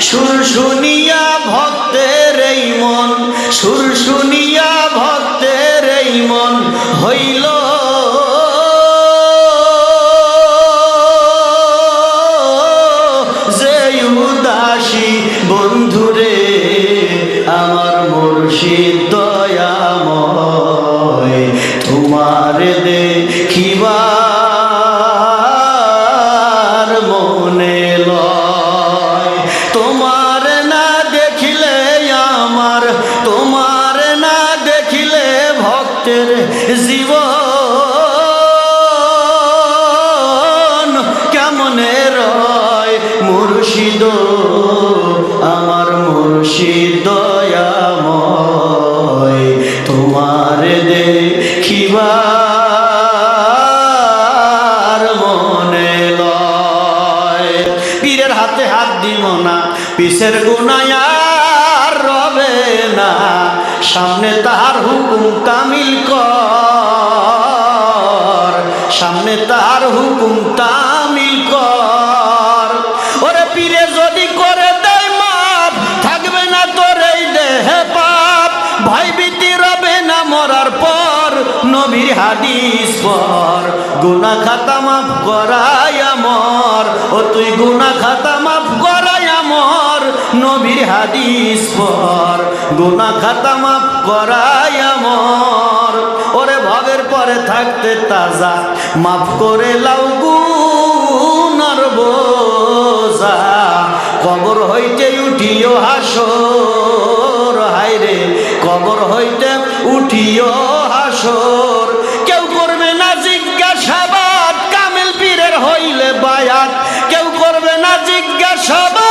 সুর শুনিয়া ভক্তের এই মন, সুর শুনিয়া ভক্তের এই মন হইল যে উদাসী। বন্ধুরে আমার মুর্শিদ দয়াময়, তোমার দেখিবার মনে লয়। তোমার না দেখিলে আমার, তোমার না দেখিলে ভক্তের জীবন কেমনে রয়। মুর্শিদ আমার মুর্শিদ দয়াময়, তোমার দেখিবার মনে লয়। পীরের হাতে হাত দিব না, পিছের গুনায় আর রবে না, সামনে তাহার হুকুম কামিল কর, সামনে তাহার হুকুম তামিল কর। ওরে পীরে যদি করে দেয় মাপ, থাকবে না তোর এই দেহে পাপ, ভয় ভীতি রবে না মরার পর, নবীর হাদিস পর। গুনাহ খাতা মাফ করাই আমর, ও তুই গুনাহ খাতা মাফ করাই আমর, নবীর হাদিস পর। গুনাহ খাতা মাফ করাই আমর। ওরে ভবের পরে থাকতে তাজা, মাফ করে লাউ গুনার বোঝা, কবর হইতে উঠিও হাসর, হায়রে কবর হইতে উঠিও হাসর। কেউ করবে না জিজ্ঞাসাবাদ, কামেল পীরের হইলে বায়াত, কেউ করবে না জিজ্ঞাসাবাদ,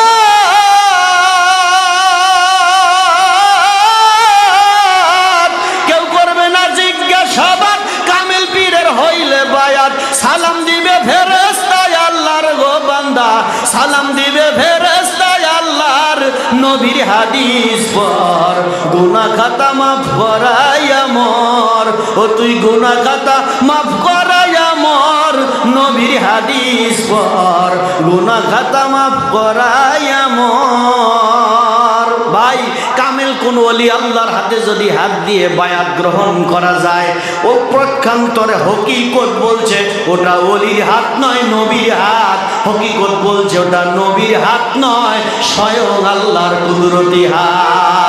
কেউ করবে না জিজ্ঞাসাবাদ, কামেল পীরের হইলে বায়াত। সালাম দিবে ফেরেশতায় আল্লাহর গো বান্দা, সালাম দিবে ফেরেশতায় আল্লাহর, নবীর হাদিস পর। গুনাহ খাতা মাফ করাই আমর, ও তুই গুনাহ খাতা মাফ করাই আমর, নবীর হাদিস পর। গুনাহ খাতা মাফ করাই আমর। ভাই কামেল কোন ওলি আল্লাহর হাতে যদি হাত দিয়ে বায়াত গ্রহণ করা যায়, ও প্রক্ষান্তরে হকিকত বলছে ওটা ওলির হাত নয়, নবীর হাত। হকিকত বলছে ওটা নবীর হাত নয়, স্বয়ং আল্লাহর কুদরতি হাত।